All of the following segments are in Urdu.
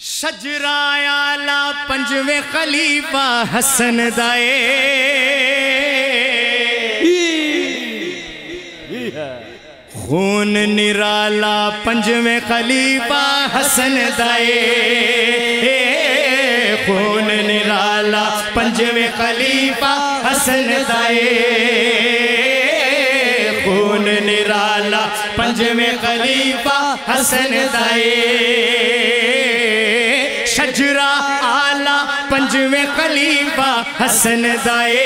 شجرہ آلہ پنجویں خلیفہ حسن دائے خون نرالا پنجویں خلیفہ حسن دائے خون نرالا پنجویں خلیفہ حسن دائے خون نرالا پنجویں خلیفہ حسن دائے شجرہ آلہ پنجویں خلیفہ حسن دائے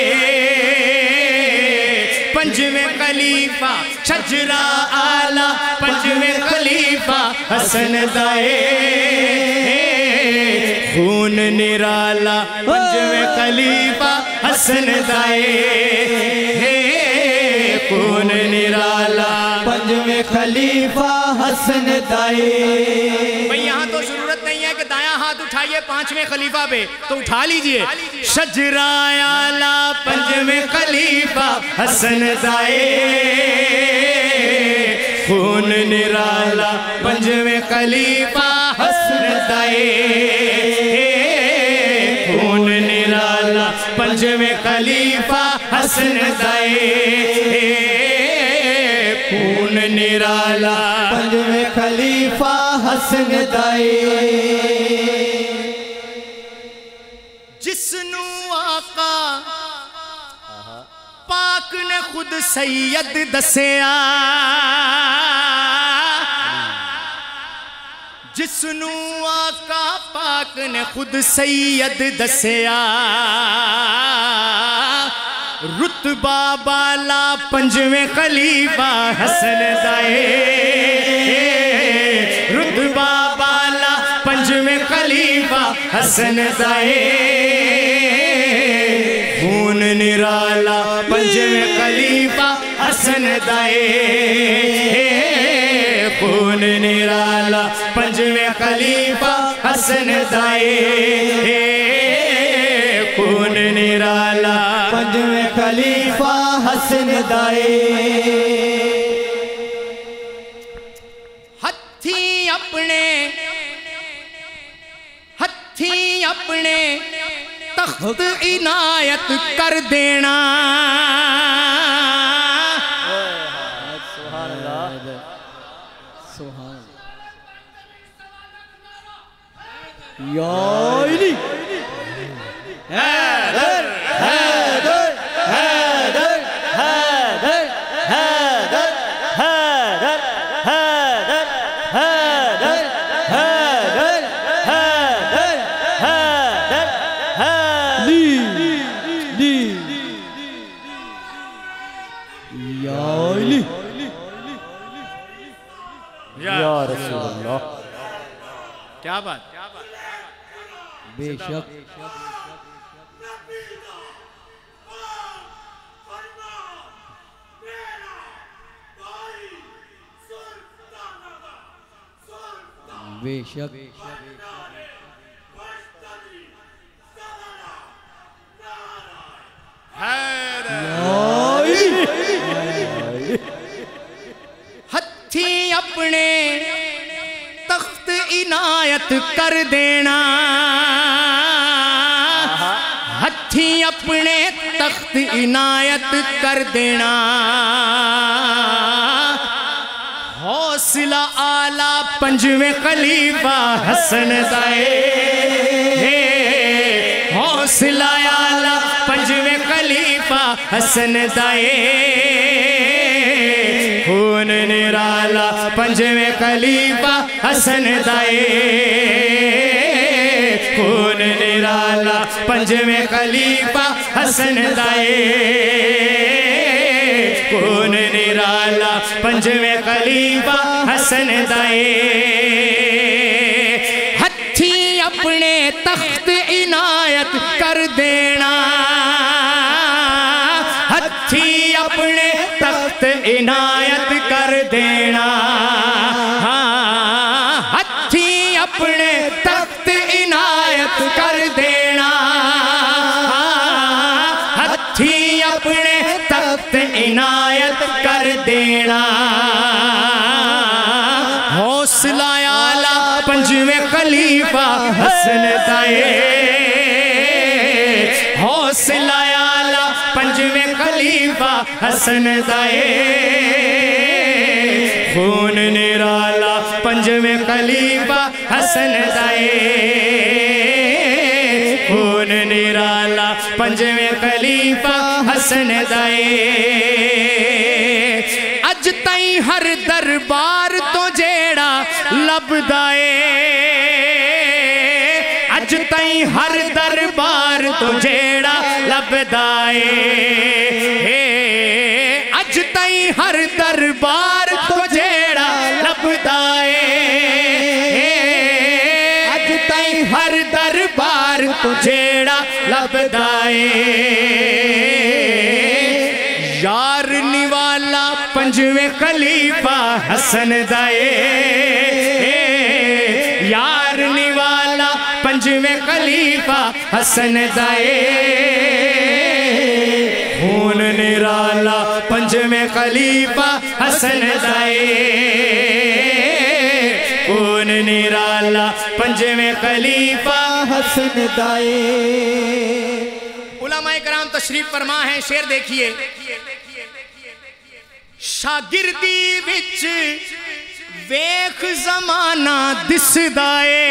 پنجویں خلیفہ شجرہ آلہ پنجویں خلیفہ حسن دائے خون نرالا پنجویں خلیفہ حسن دائے خون نرالا پنجویں خلیفہ حسن دائے بھئی یہاں تو ضرورت نہیں ہے کہ دایاں ہاتھ اٹھائیے پانچویں خلیفہ پہ تو اٹھا لیجئے شجرہ آلہ پنجویں خلیفہ حسن دائے خون نرالا پنجویں خلیفہ حسن دائے خون نرالا پنجویں خلیفہ حسن دائے خون نرالا پنجویں خلیفہ حسن دائے جس نو آقا پاک نے خود سید دسیا جس نو آقا پاک نے خود سید دسیا رتبہ بالا پنجویں خلیفہ حسن دائے رتبہ بالا پنجویں خلیفہ حسن دائے خون نرالا پنجویں خلیفہ حسن دائے خون نرالا پنجویں خلیفہ حسن دائے خون نرالا پنجویں خلیفہ حسن دائے ہتھی اپنے تخت عنایت کر دینا سبحان اللہ سبحان اللہ یا علی حیدر حیدر حیدر حیدر حیدر حیدر حیدر حیدر حیدر حیدر حیدر علی یا علی یا رسول اللہ کیا بات بے شک بے شک ہتھی اپنے تخت عنایت کر دینا ہتھی اپنے تخت عنایت کر دینا حوصلہ آلہ پنجویں خلیفہ حسن دائے حوصلہ آلہ پنجویں خلیفہ حسن دائے خون نرالا پنجویں خلیفہ حسن دائے خون نرالا پنجویں خلیفہ حسن دائے خون نرالا پنجویں خلیفہ حسن دائے ہتھی اپنے تخت عنایت کر دینا ہتھی اپنے تخت عنایت کر دینا ہتھی اپنے تخت عنایت کر دینا ہتھی اپنے تخت عنایت کر دینا حوصلہ آلہ پنجویں پنجویں خلیفہ حسن دائے حوصلہ اعلیٰ پنجویں خلیفہ حسن دائے خون نرالا پنجویں خلیفہ حسن دائے خون نرالا پنجویں خلیفہ حسن دائے اج تائیں ہر دربار تو جیڑا لبدائے اج تائیں ہر دربار تو جیڑا لبدائے اج تائیں ہر دربار تو جیڑا لبدائے اج تائیں ہر دربار تو جیڑا لبدائے یار نوالا پنجویں خلیفہ حسن دائے یار نوالا پنجویں خلیفہ حسن دائے خون نرالا پنجویں خلیفہ حسن دائے خون نرالا پنجویں خلیفہ حسن دائے علماء کرام تشریف فرما ہیں شعر دیکھیے شاگردی وچ ویکھ زمانہ دسدائے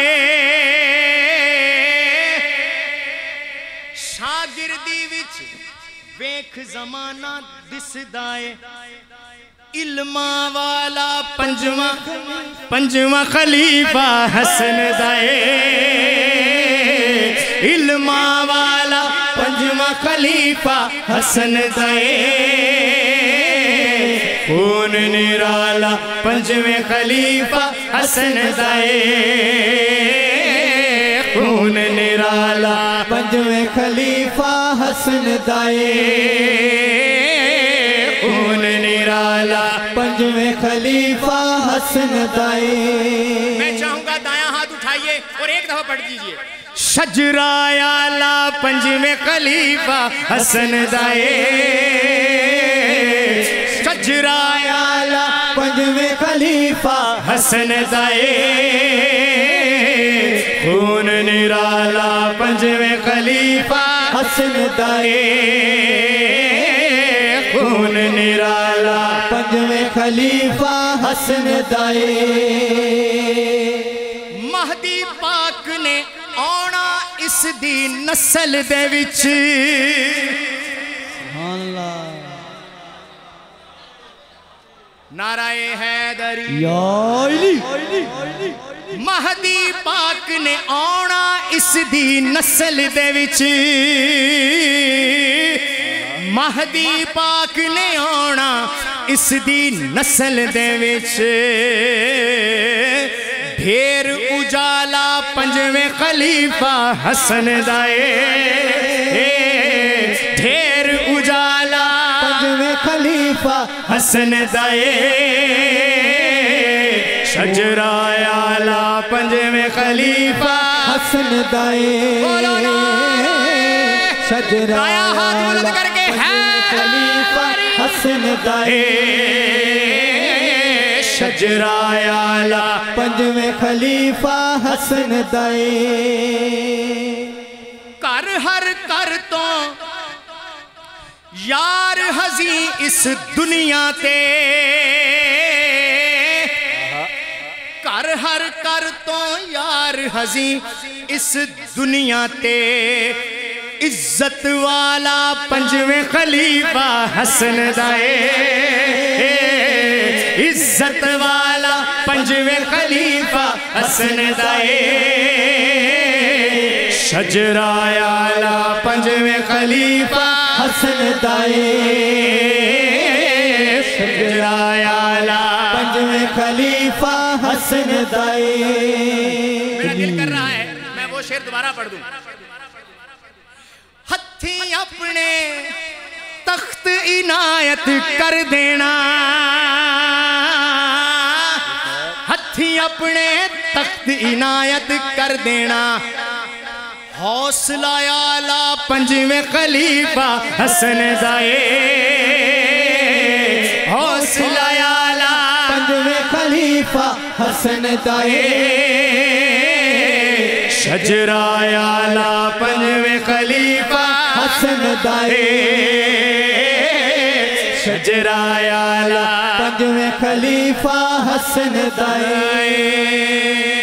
شاگردی وچ ویکھ زمانہ دسدائے علماء والا پنجواں خلیفہ حسن دائے علماء والا پنجواں خلیفہ حسن دائے خون نرالا پنجویں خلیفہ حسن دائے خون نرالا پنجویں خلیفہ حسن دائے خون نرالا پنجویں خلیفہ حسن دائے میں چاہوں گا دایاں ہاتھ اٹھائیے اور ایک دفعہ پڑھ دیجئے شجرہ اعلیٰ پنجویں خلیفہ حسن دائے شجرہ اعلیٰ پنجویں خلیفہ حسن دائے خون نرالا پنجویں خلیفہ حسن دائے خون نرالا پنجویں خلیفہ حسن دائے مہدی پاک نے آنا اس دی نسل دے وچ سبحان اللہ نعرہ حیدری یا علی مہدی پاک نے آنا اس دی نسل دے وچ مہدی پاک نے آنا اس دی نسل دے وچ ڈھیر اجالا پنجویں خلیفہ حسن دائے ڈھیر اجالا پنجویں خلیفہ حسن دائے شجرہ اعلیٰ پنجویں خلیفہ حسن دائے بولو نا شجرہ دایاں ہاتھ بلند کر کے خلیفہ حسن دائے شجرہ اعلیٰ پنجویں خلیفہ حسن دائے کر ہر کر تو یار ہزی اس دنیا تے کر ہر کر تو یار ہزی اس دنیا تے عزت والا پنجویں خلیفہ حسن دائے عزت والا پنجویں خلیفہ حسن دائے شجرہ اعلیٰ پنجویں خلیفہ حسن دائے شجرہ اعلیٰ پنجویں خلیفہ حسن دائے میرا دل کر رہا ہے میں وہ شعر دوبارہ پڑھ دوں ہتھی اپنے تخت عنایت کر دینا ہتھی اپنے تخت عنایت کر دینا حوصلہ اعلیٰ پنجویں خلیفہ حسن دائے حوصلہ اعلیٰ پنجویں خلیفہ حسن دائے شجرائے آلہ پنجویں خلیفہ حسن دائے شجرائے آلہ پنجویں خلیفہ حسن دائے